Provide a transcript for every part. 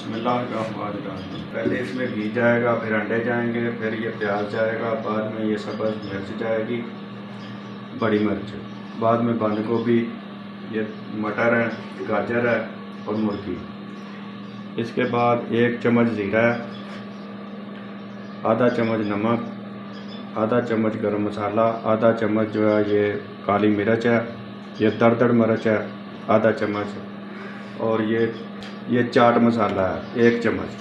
बिस्मिल्लाहिर्रहमानिर्रहीम। पहले इसमें घी जाएगा, फिर अंडे जाएंगे, फिर ये प्याज जाएगा, बाद में ये सब्ज़ मिर्च जाएगी, बड़ी मिर्च, बाद में बंद गोभी, ये मटर है, गाजर है और मुर्गी। इसके बाद 1 चम्मच ज़ीरा है, आधा चम्मच नमक, आधा चम्मच गरम मसाला, आधा चम्मच जो है ये काली मिर्च है, ये दरदर मिर्च है आधा चम्मच, और ये चाट मसाला है 1 चम्मच।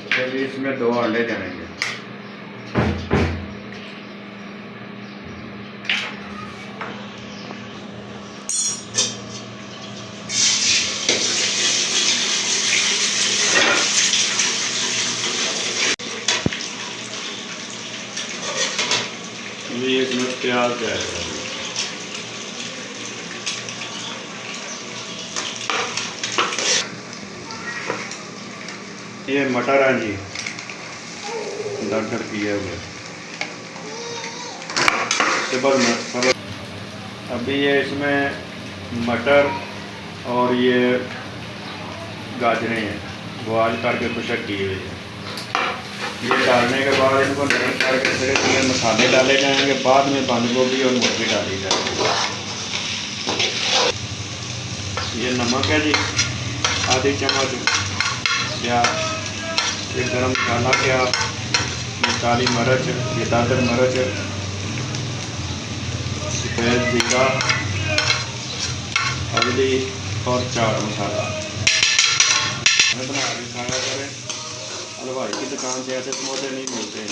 फिर इसमें 2 अंडे जाएंगे। ये इसमें प्याज जाएगा। ये मटर है जी, दरदर किए हुए। अभी ये इसमें मटर और ये गाजरें हैं, बॉयल करके खुशक की हुई है। ये डालने के बाद इनको नरम करके फिर इसमें मसाले डाले जाएंगे, बाद में बंद गोभी और मुर्गी डाली जाएगी। ये नमक है जी, आधी चम्मच, या ये गरम मसाला, क्या ये काली मिर्च, ये दादर मिर्च, सफ़ेद जीरा, हल्दी और चाट मसाला। बना के खाया करें, हलवाई की दुकान से ऐसे समोसे नहीं मिलते हैं।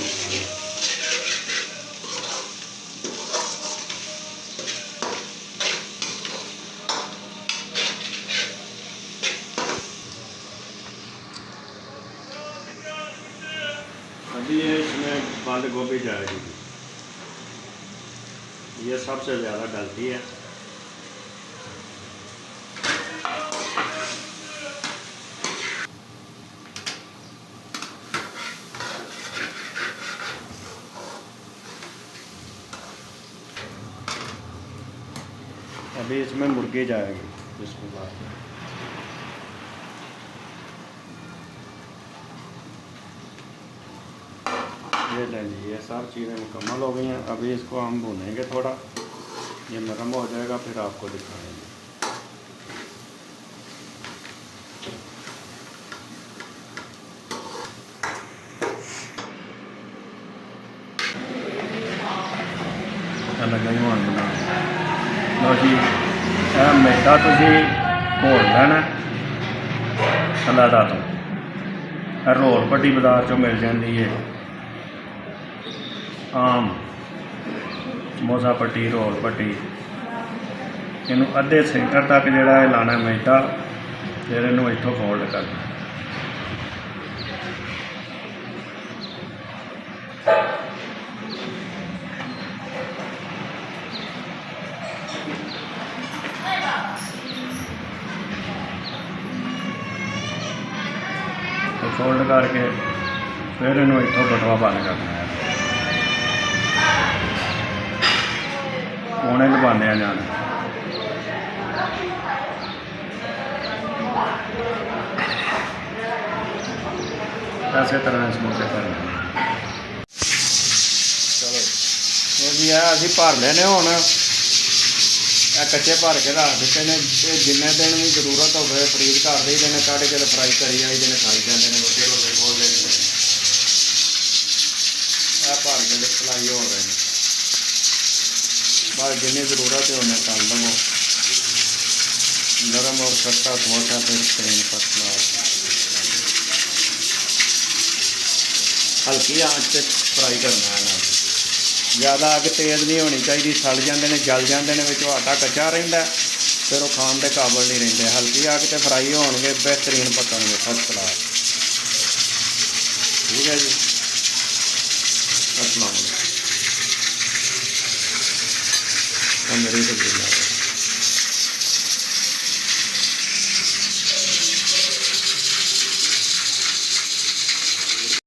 अभी ये इसमें बंद गोभी जाएगी, ये सबसे ज़्यादा डलती है। अभी इसमें मुर्गी जाएगी। इसके बाद ये ले लीजिए, ये सब चीज़ें मुकम्मल हो गई हैं। अभी इसको हम भूनेंगे थोड़ा, ये नरम हो जाएगा फिर आपको दिखाएंगे। लगा ही होन बना लो जी। मैदा तुसी घोल लेना अलहदा तो, रोल पट्टी बाजार चों मिल जाती है, आम समोसा पट्टी, रोल पट्टी। इनू अद्धे सेंटर तक जोड़ा है लाना मैदा, फिर इनू इत्थों फोल्ड करना। तो फोल्ड करके फिर इनू इत्थों बटवा बंद करना है, कोने दबाने जाना। इस तरह समोसे करने। चलो जी, अभी भर लेने हुण, कच्चे भर के रख दिते ने। जिन्ने दिन भी जरूरत हो फ्रीज कर दी देने, कढ़ के फ्राई करी आई देने, खाई जाते हैं। रोटे रोटे खोल देने, भर के फ्राई हो रहे हैं। बस जिन्नी ज़रूरत है उन्हें तल लवो। नरम और सस्ता समोसा तो स्क्रीन फर्स्ट क्लास। हल्की आंच से फ्राई करना है ना, ज़्यादा अग तेज़ नहीं होनी चाहिए, सड़ जाते हैं, जल जाते हैं, विचों आटा कच्चा रहिंदा, फिर वो खाण के काबिल नहीं रहिंदे। हल्की अग से फ्राई होणगे, बेहतरीन पकणगे, फर्स्ट क्लास। ठीक है जी, अस्सलाम वालेकुम। मेरी तो